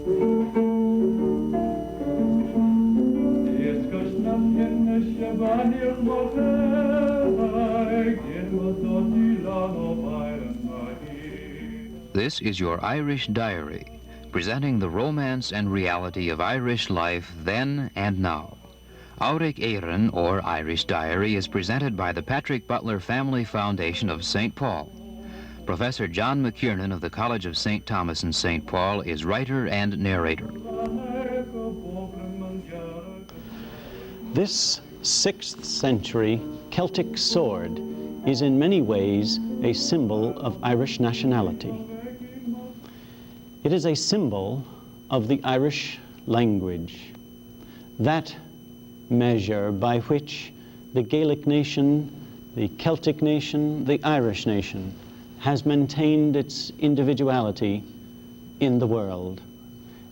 This is your Irish Diary, presenting the romance and reality of Irish life then and now. McKiernan, or Irish Diary, is presented by the Patrick Butler Family Foundation of St. Paul. Professor John McKiernan of the College of St. Thomas in St. Paul is writer and narrator. This 6th century Celtic sword is in many ways a symbol of Irish nationality. It is a symbol of the Irish language, that measure by which the Gaelic nation, the Celtic nation, the Irish nation has maintained its individuality in the world,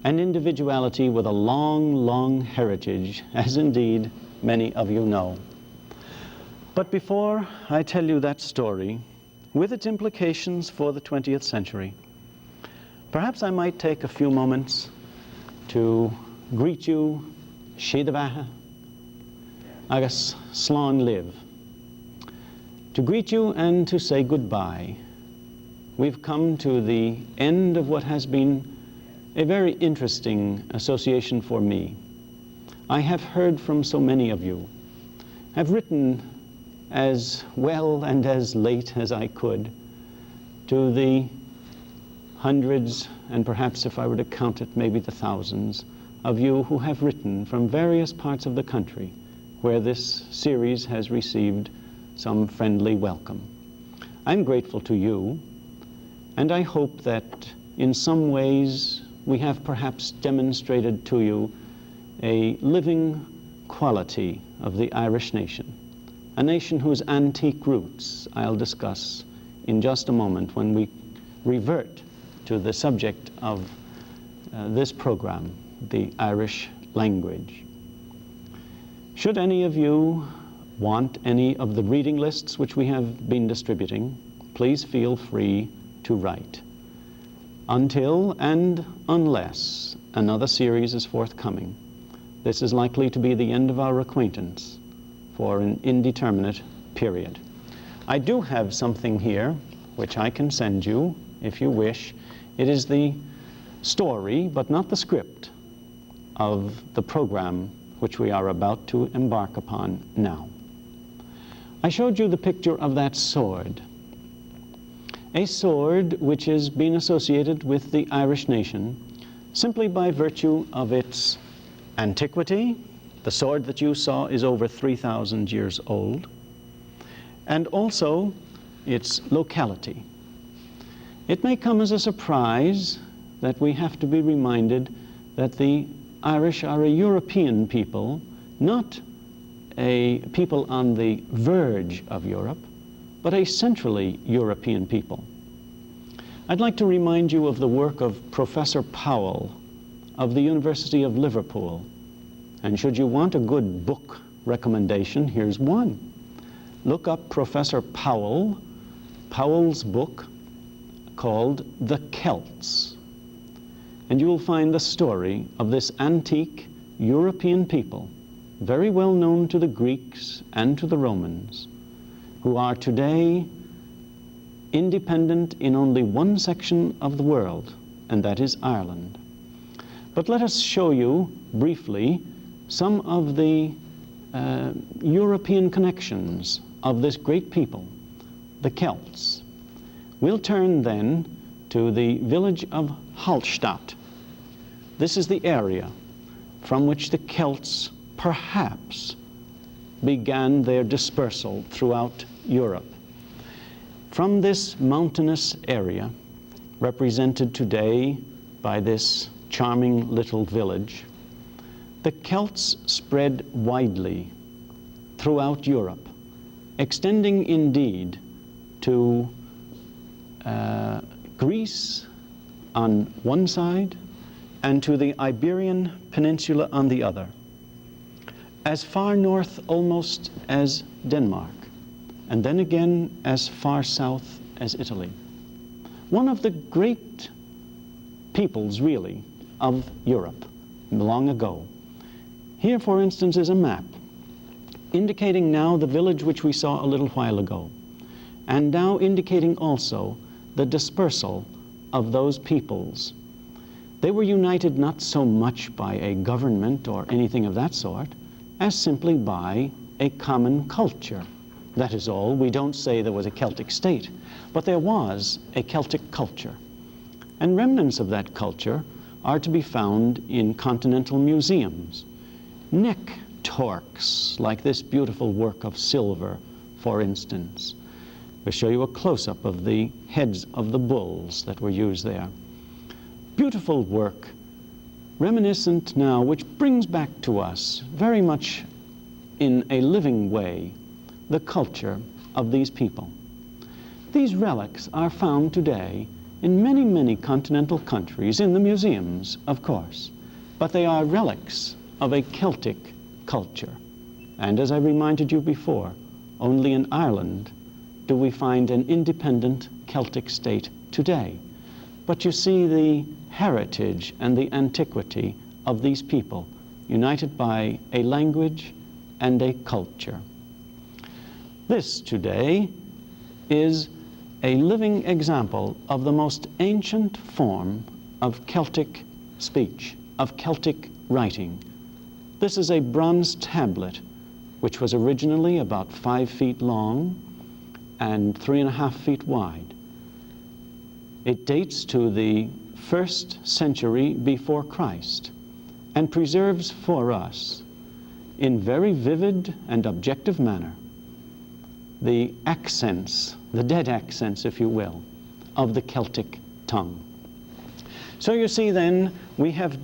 an individuality with a long, long heritage, as indeed many of you know. But before I tell you that story, with its implications for the 20th century, perhaps I might take a few moments to greet you, Shidavaha, agus Slán live, to greet you and to say goodbye. We've come to the end of what has been a very interesting association for me. I have heard from so many of you. I've written as well and as late as I could to the hundreds, and perhaps if I were to count it, maybe the thousands of you who have written from various parts of the country where this series has received some friendly welcome. I'm grateful to you, and I hope that in some ways we have perhaps demonstrated to you a living quality of the Irish nation, a nation whose antique roots I'll discuss in just a moment when we revert to the subject of this program, the Irish language. Should any of you want any of the reading lists which we have been distributing, please feel free to write. Until and unless another series is forthcoming, this is likely to be the end of our acquaintance for an indeterminate period. I do have something here which I can send you if you wish. It is the story, but not the script, of the program which we are about to embark upon now. I showed you the picture of that sword, a sword which has been associated with the Irish nation simply by virtue of its antiquity. The sword that you saw is over 3,000 years old, and also its locality. It may come as a surprise that we have to be reminded that the Irish are a European people, not a people on the verge of Europe, but a centrally European people. I'd like to remind you of the work of Professor Powell of the University of Liverpool. And should you want a good book recommendation, here's one. Look up Professor Powell's book called The Celts. And you will find the story of this antique European people, very well known to the Greeks and to the Romans, who are today independent in only one section of the world, and that is Ireland. But let us show you briefly some of the European connections of this great people, the Celts. We'll turn then to the village of Hallstatt. This is the area from which the Celts perhaps began their dispersal throughout Europe. From this mountainous area, represented today by this charming little village, the Celts spread widely throughout Europe, extending indeed to Greece on one side and to the Iberian Peninsula on the other, as far north almost as Denmark, and then again as far south as Italy. One of the great peoples, really, of Europe long ago. Here, for instance, is a map indicating now the village which we saw a little while ago, and now indicating also the dispersal of those peoples. They were united not so much by a government or anything of that sort, as simply by a common culture. That is all. We don't say there was a Celtic state, but there was a Celtic culture. And remnants of that culture are to be found in continental museums. Neck torques, like this beautiful work of silver, for instance. We'll show you a close-up of the heads of the bulls that were used there. Beautiful work, reminiscent now, which brings back to us very much in a living way the culture of these people. These relics are found today in many, many continental countries, in the museums, of course, but they are relics of a Celtic culture. And as I reminded you before, only in Ireland do we find an independent Celtic state today. But you see the heritage and the antiquity of these people, united by a language and a culture. This today is a living example of the most ancient form of Celtic speech, of Celtic writing. This is a bronze tablet, which was originally about 5 feet long and 3.5 feet wide. It dates to the 1st century before Christ and preserves for us in very vivid and objective manner the accents, the dead accents, if you will, of the Celtic tongue. So you see then, we have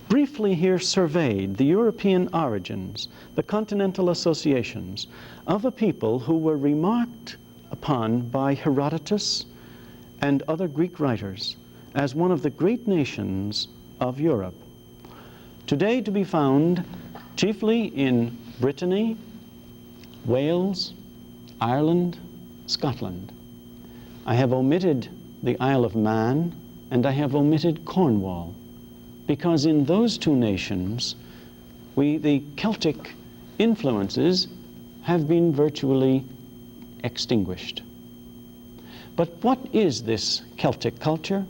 briefly here surveyed the European origins, the continental associations of a people who were remarked upon by Herodotus and other Greek writers as one of the great nations of Europe. Today to be found chiefly in Brittany, Wales, Ireland, Scotland. I have omitted the Isle of Man and I have omitted Cornwall, because in those two nations the Celtic influences have been virtually extinguished. But what is this Celtic culture?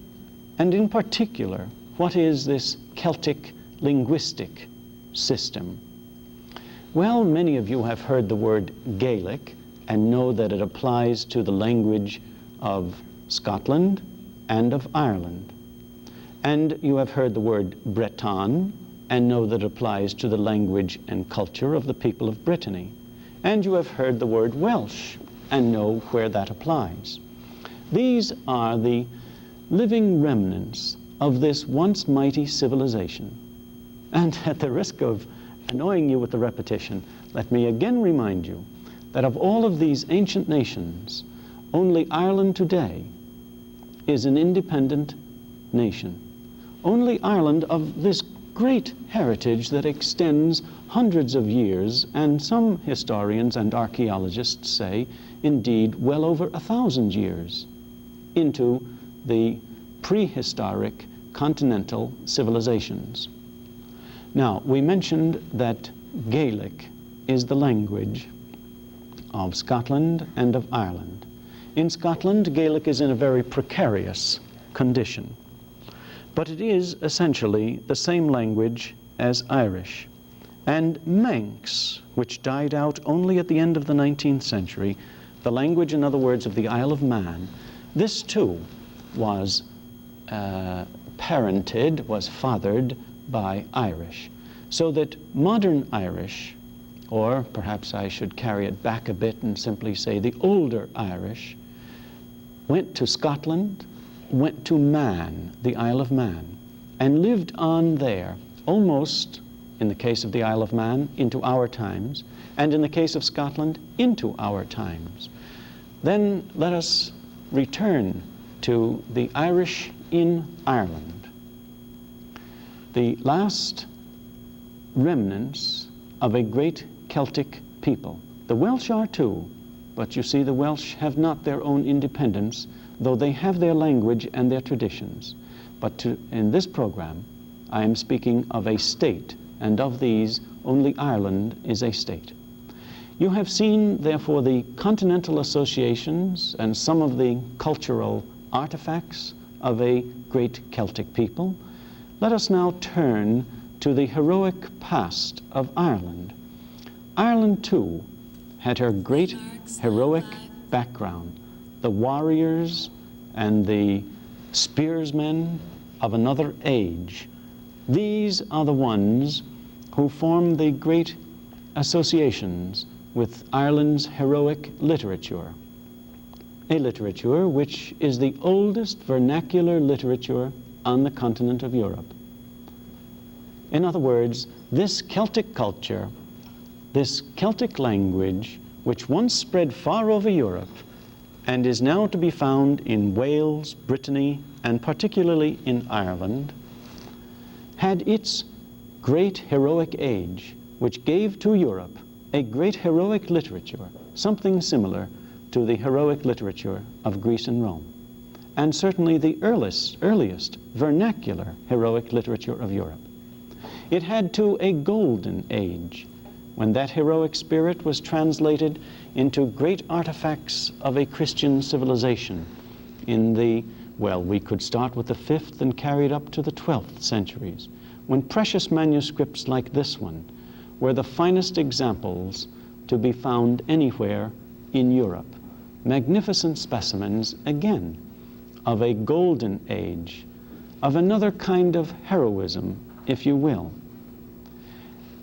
And in particular, what is this Celtic linguistic system? Well, many of you have heard the word Gaelic and know that it applies to the language of Scotland and of Ireland. And you have heard the word Breton and know that it applies to the language and culture of the people of Brittany. And you have heard the word Welsh and know where that applies. These are the living remnants of this once mighty civilization. And at the risk of annoying you with the repetition, let me again remind you that of all of these ancient nations, only Ireland today is an independent nation. Only Ireland of this great heritage that extends hundreds of years, and some historians and archaeologists say, indeed, well over 1,000 years, into the prehistoric continental civilizations. Now, we mentioned that Gaelic is the language of Scotland and of Ireland. In Scotland, Gaelic is in a very precarious condition, but it is essentially the same language as Irish. And Manx, which died out only at the end of the 19th century, the language, in other words, of the Isle of Man, this too was parented, was fathered by Irish. So that modern Irish, or perhaps I should carry it back a bit and simply say the older Irish, went to Scotland, went to Man, the Isle of Man, and lived on there almost, in the case of the Isle of Man, into our times, and in the case of Scotland, into our times. Then let us return to the Irish in Ireland. The last remnants of a great Celtic people. The Welsh are too, but you see the Welsh have not their own independence, though they have their language and their traditions. But in this program, I am speaking of a state, and of these, only Ireland is a state. You have seen, therefore, the continental associations and some of the cultural artifacts of a great Celtic people. Let us now turn to the heroic past of Ireland. Ireland, too, had her great heroic background, the warriors and the spearsmen of another age. These are the ones who form the great associations with Ireland's heroic literature, a literature which is the oldest vernacular literature on the continent of Europe. In other words, this Celtic culture, this Celtic language, which once spread far over Europe and is now to be found in Wales, Brittany, and particularly in Ireland, had its great heroic age, which gave to Europe a great heroic literature, something similar to the heroic literature of Greece and Rome, and certainly the earliest vernacular heroic literature of Europe. It had too a golden age, when that heroic spirit was translated into great artifacts of a Christian civilization in the, well, we could start with the 5th and carry it up to the 12th centuries, when precious manuscripts like this one were the finest examples to be found anywhere in Europe. Magnificent specimens, again, of a golden age, of another kind of heroism, if you will.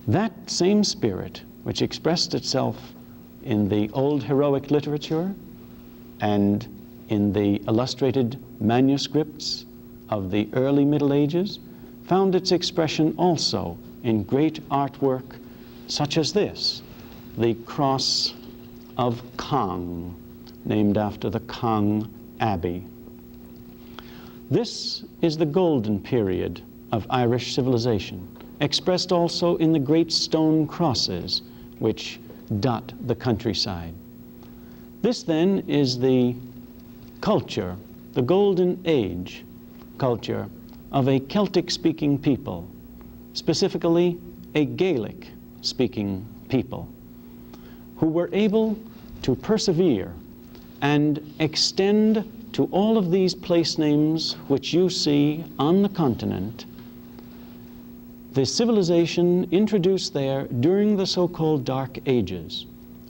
That same spirit, which expressed itself in the old heroic literature and in the illustrated manuscripts of the early Middle Ages, found its expression also in great artwork such as this, the Cross of Cong, named after the Cong Abbey. This is the golden period of Irish civilization, expressed also in the great stone crosses which dot the countryside. This then is the culture, the golden age culture of a Celtic-speaking people, specifically a Gaelic-speaking people, who were able to persevere and extend to all of these place names which you see on the continent the civilization introduced there during the so-called Dark Ages,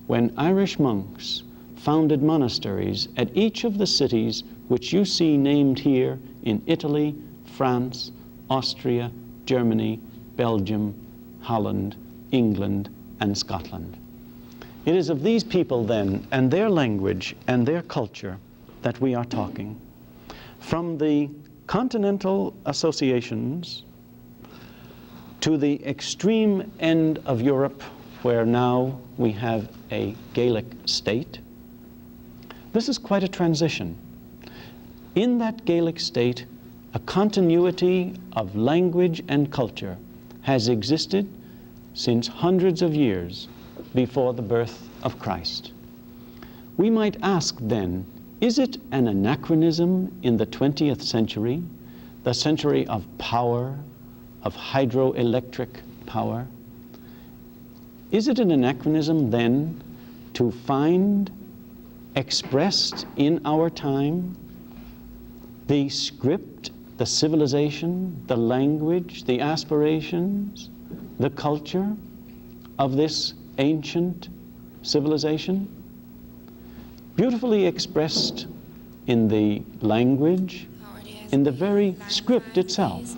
when Irish monks founded monasteries at each of the cities which you see named here in Italy, France, Austria, Germany, Belgium, Holland, England, and Scotland. It is of these people then, and their language and their culture, that we are talking. From the continental associations to the extreme end of Europe, where now we have a Gaelic state, this is quite a transition. In that Gaelic state, a continuity of language and culture has existed since hundreds of years before the birth of Christ. We might ask then, is it an anachronism in the 20th century, the century of power, of hydroelectric power? Is it an anachronism then to find expressed in our time the script, the civilization, the language, the aspirations, the culture of this ancient civilization? Beautifully expressed in the language, in the very script itself,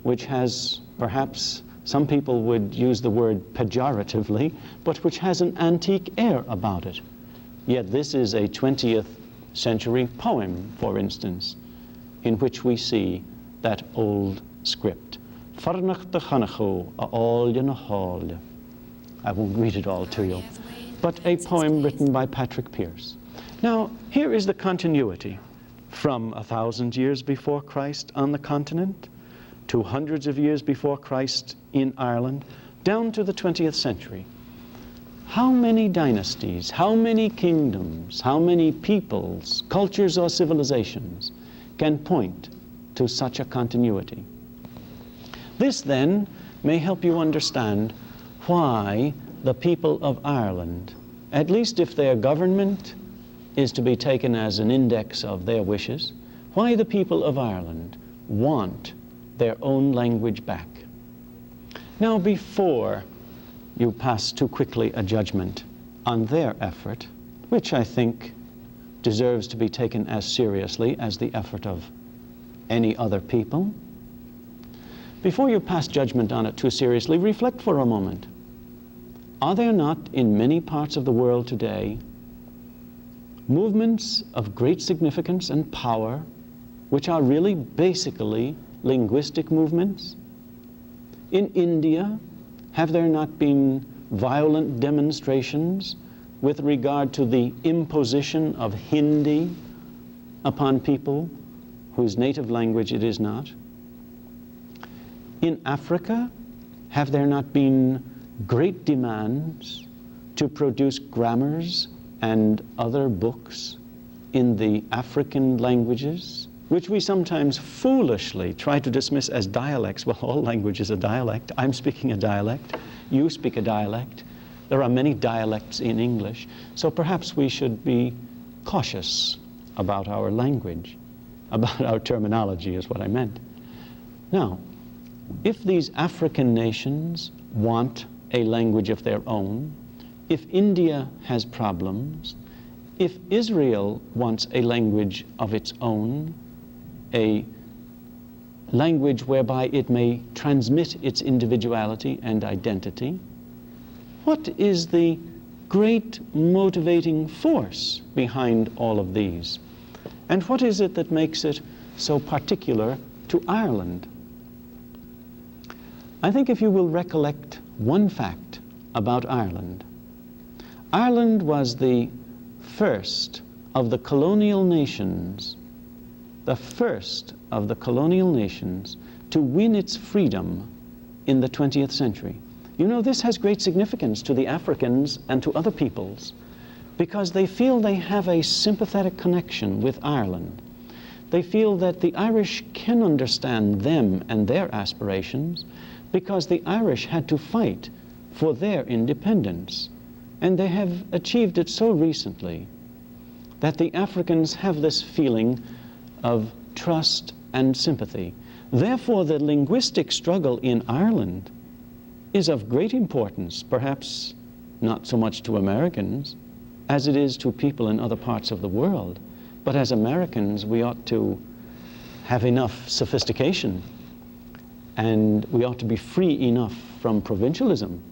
which has perhaps, some people would use the word pejoratively, but which has an antique air about it. Yet this is a 20th century poem, for instance, in which we see that old script. I won't read it all to you, but a poem written by Patrick Pearse. Now, here is the continuity from 1,000 years before Christ on the continent to hundreds of years before Christ in Ireland, down to the 20th century. How many dynasties, how many kingdoms, how many peoples, cultures or civilizations can point to such a continuity? This then may help you understand why the people of Ireland, at least if their government is to be taken as an index of their wishes, why the people of Ireland want their own language back. Now, before you pass too quickly a judgment on their effort, which I think deserves to be taken as seriously as the effort of any other people, before you pass judgment on it too seriously, reflect for a moment. Are there not in many parts of the world today movements of great significance and power which are really basically linguistic movements? In India, have there not been violent demonstrations with regard to the imposition of Hindi upon people whose native language it is not? In Africa, have there not been great demands to produce grammars and other books in the African languages, which we sometimes foolishly try to dismiss as dialects? Well, all language is a dialect. I'm speaking a dialect. You speak a dialect. There are many dialects in English. So perhaps we should be cautious about our language, about our terminology is what I meant. Now, if these African nations want a language of their own, if India has problems, if Israel wants a language of its own, a language whereby it may transmit its individuality and identity, what is the great motivating force behind all of these? And what is it that makes it so particular to Ireland? I think if you will recollect one fact about Ireland, Ireland was the first of the colonial nations, the first of the colonial nations to win its freedom in the 20th century. You know, this has great significance to the Africans and to other peoples because they feel they have a sympathetic connection with Ireland. They feel that the Irish can understand them and their aspirations because the Irish had to fight for their independence. And they have achieved it so recently that the Africans have this feeling of trust and sympathy. Therefore, the linguistic struggle in Ireland is of great importance, perhaps not so much to Americans as it is to people in other parts of the world. But as Americans, we ought to have enough sophistication and we ought to be free enough from provincialism,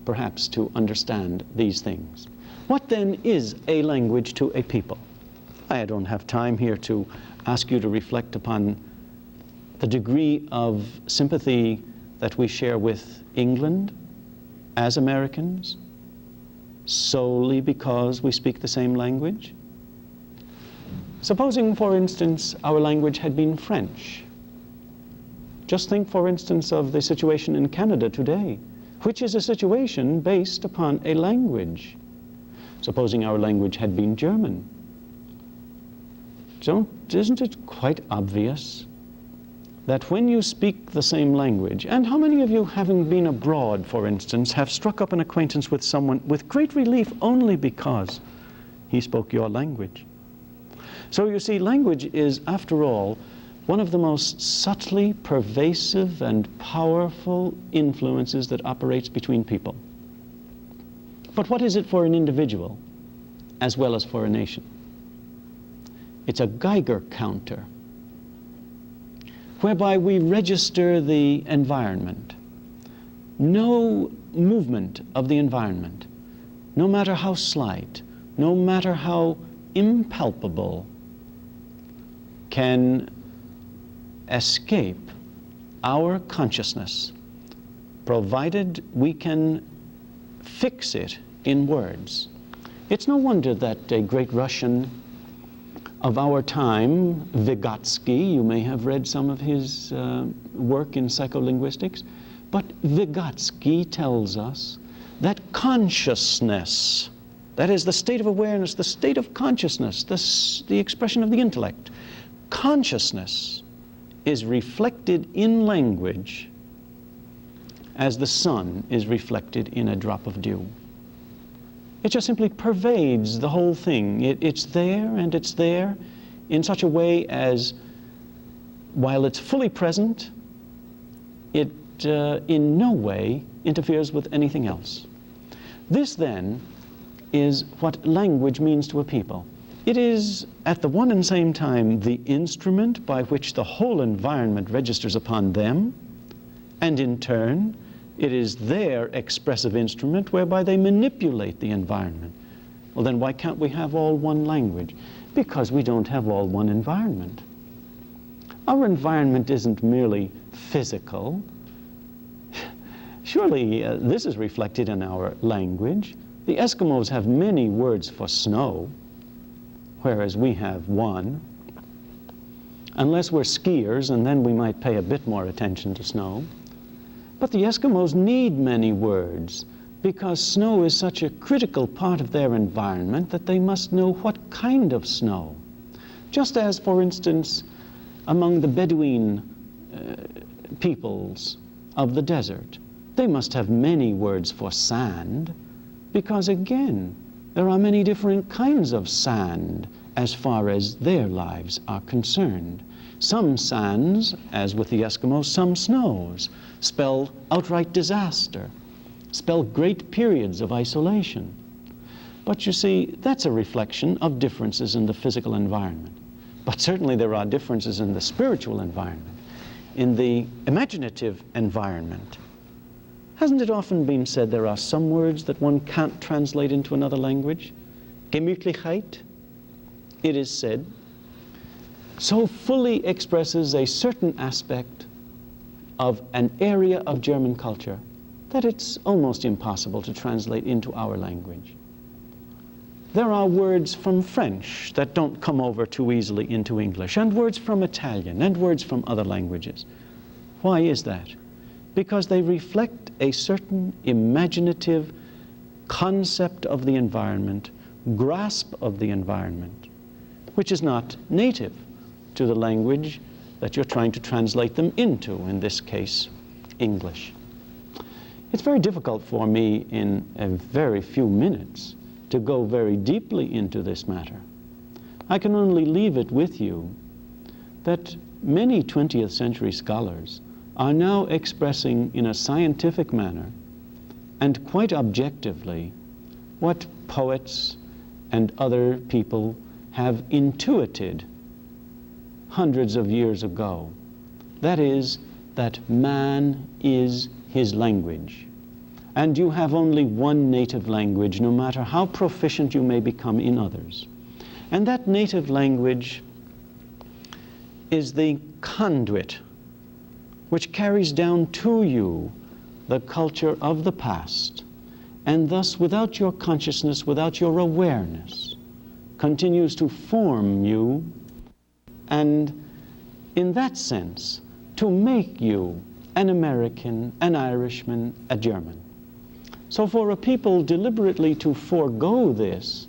perhaps, to understand these things. What then is a language to a people? I don't have time here to ask you to reflect upon the degree of sympathy that we share with England as Americans, solely because we speak the same language. Supposing, for instance, our language had been French. Just think, for instance, of the situation in Canada today, which is a situation based upon a language. Supposing our language had been German. Isn't it quite obvious that when you speak the same language, and how many of you, having been abroad, for instance, have struck up an acquaintance with someone with great relief only because he spoke your language? So you see, language is, after all, one of the most subtly pervasive and powerful influences that operates between people. But what is it for an individual as well as for a nation? It's a Geiger counter whereby we register the environment. No movement of the environment, no matter how slight, no matter how impalpable, can escape our consciousness, provided we can fix it in words. It's no wonder that a great Russian of our time, Vygotsky, you may have read some of his work in psycholinguistics, but Vygotsky tells us that consciousness, that is the state of awareness, the state of consciousness, the expression of the intellect, consciousness is reflected in language as the sun is reflected in a drop of dew. It just simply pervades the whole thing. It's there, and it's there in such a way as, while it's fully present, it in no way interferes with anything else. This, then, is what language means to a people. It is, at the one and same time, the instrument by which the whole environment registers upon them, and in turn, it is their expressive instrument whereby they manipulate the environment. Well, then why can't we have all one language? Because we don't have all one environment. Our environment isn't merely physical. Surely this is reflected in our language. The Eskimos have many words for snow, whereas we have one. Unless we're skiers, and then we might pay a bit more attention to snow. But the Eskimos need many words because snow is such a critical part of their environment that they must know what kind of snow. Just as, for instance, among the Bedouin peoples of the desert, they must have many words for sand because, again, there are many different kinds of sand as far as their lives are concerned. Some sands, as with the Eskimos, some snows, spell outright disaster, spell great periods of isolation. But you see, that's a reflection of differences in the physical environment. But certainly there are differences in the spiritual environment, in the imaginative environment. Hasn't it often been said there are some words that one can't translate into another language? Gemütlichkeit, it is said, so fully expresses a certain aspect of an area of German culture that it's almost impossible to translate into our language. There are words from French that don't come over too easily into English, and words from Italian, and words from other languages. Why is that? Because they reflect a certain imaginative concept of the environment, grasp of the environment, which is not native to the language that you're trying to translate them into, in this case, English. It's very difficult for me in a very few minutes to go very deeply into this matter. I can only leave it with you that many 20th century scholars are now expressing in a scientific manner and quite objectively what poets and other people have intuited hundreds of years ago. That is, that man is his language. And you have only one native language, no matter how proficient you may become in others. And that native language is the conduit which carries down to you the culture of the past, and thus, without your consciousness, without your awareness, continues to form you, and in that sense, to make you an American, an Irishman, a German. So for a people deliberately to forego this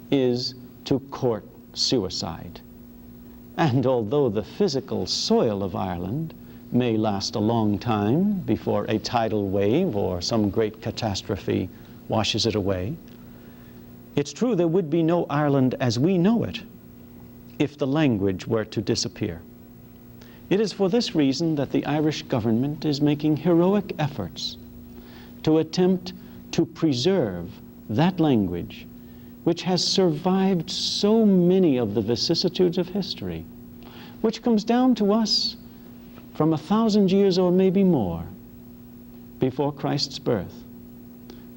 is to court suicide. And although the physical soil of Ireland may last a long time before a tidal wave or some great catastrophe washes it away, it's true there would be no Ireland as we know it if the language were to disappear. It is for this reason that the Irish government is making heroic efforts to attempt to preserve that language which has survived so many of the vicissitudes of history, which comes down to us from 1,000 years or maybe more before Christ's birth,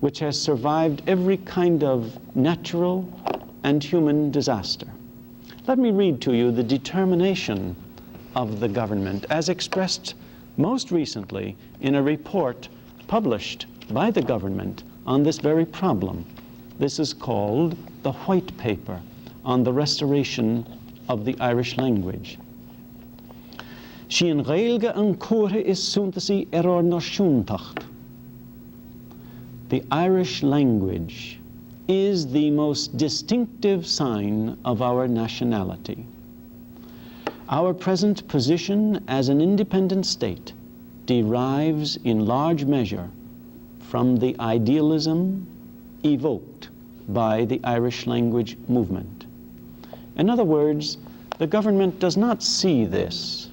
which has survived every kind of natural and human disaster. Let me read to you the determination of the government as expressed most recently in a report published by the government on this very problem. This is called the White Paper on the Restoration of the Irish Language. Sín Gaeilge an Cúrtha is Súntasa ar Náisiúntacht. The Irish language is the most distinctive sign of our nationality. Our present position as an independent state derives in large measure from the idealism evoked by the Irish language movement. In other words, the government does not see this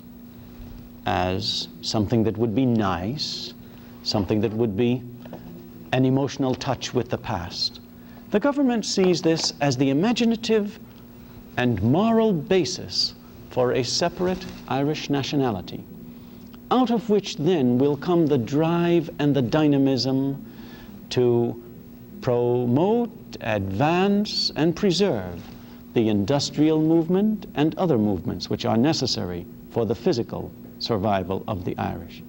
as something that would be nice, something that would be an emotional touch with the past. The government sees this as the imaginative and moral basis for a separate Irish nationality, out of which then will come the drive and the dynamism to promote, advance, and preserve the industrial movement and other movements which are necessary for the physical survival of the Irish.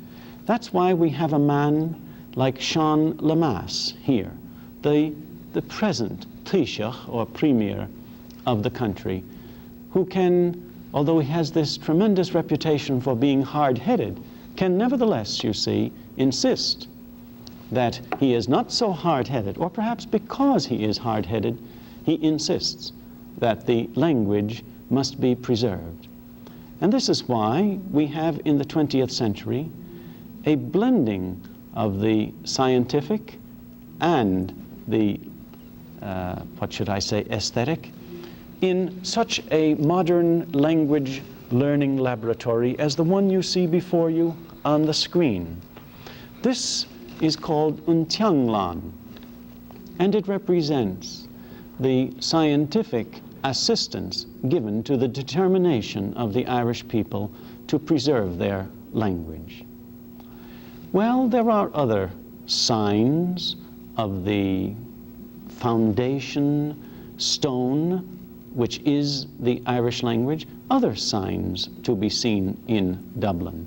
That's why we have a man like Sean Lemass here, the present Taoiseach or Premier of the country, who can, although he has this tremendous reputation for being hard-headed, can nevertheless, you see, insist that he is not so hard-headed, or perhaps because he is hard-headed, he insists that the language must be preserved. And this is why we have in the 20th century a blending of the scientific and the, what should I say, aesthetic in such a modern language learning laboratory as the one you see before you on the screen. This is called Untianglan, and it represents the scientific assistance given to the determination of the Irish people to preserve their language. Well, there are other signs of the foundation stone, which is the Irish language, other signs to be seen in Dublin.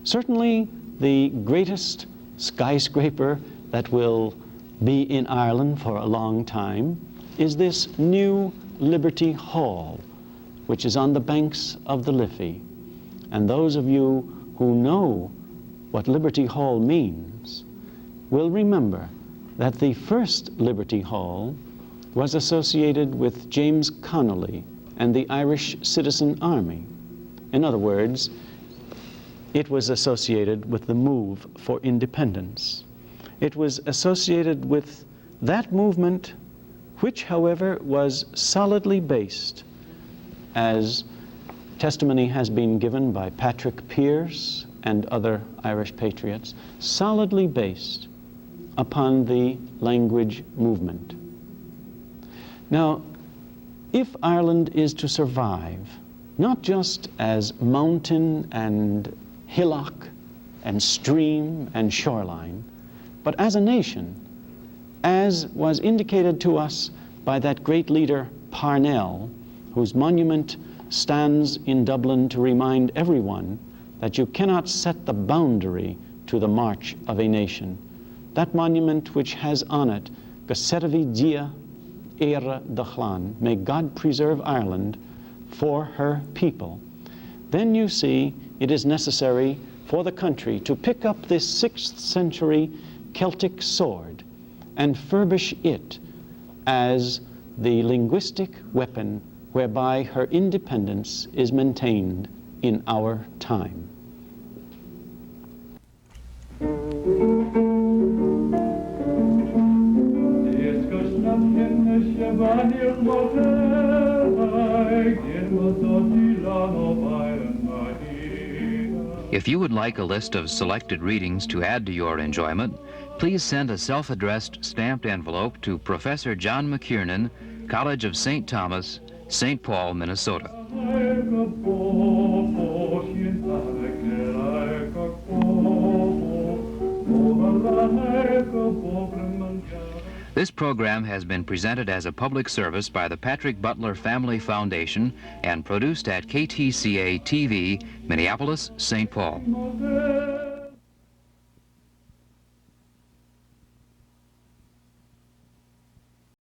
Certainly, the greatest skyscraper that will be in Ireland for a long time is this new Liberty Hall, which is on the banks of the Liffey. And those of you who know what Liberty Hall means will remember that the first Liberty Hall was associated with James Connolly and the Irish Citizen Army. In other words, it was associated with the move for independence. It was associated with that movement, which, however, was solidly based, as testimony has been given by Patrick Pearse and other Irish patriots, solidly based upon the language movement. Now, if Ireland is to survive, not just as mountain and hillock and stream and shoreline, but as a nation, as was indicated to us by that great leader Parnell, whose monument stands in Dublin to remind everyone that you cannot set the boundary to the march of a nation. That monument which has on it, Gosetavi Dia Era Dachlan, may God preserve Ireland for her people. Then you see it is necessary for the country to pick up this 6th century Celtic sword and furbish it as the linguistic weapon whereby her independence is maintained in our time. If you would like a list of selected readings to add to your enjoyment, please send a self-addressed stamped envelope to Professor John McKiernan, College of St. Thomas, St. Paul, Minnesota. This program has been presented as a public service by the Patrick Butler Family Foundation and produced at KTCA TV, Minneapolis, St. Paul.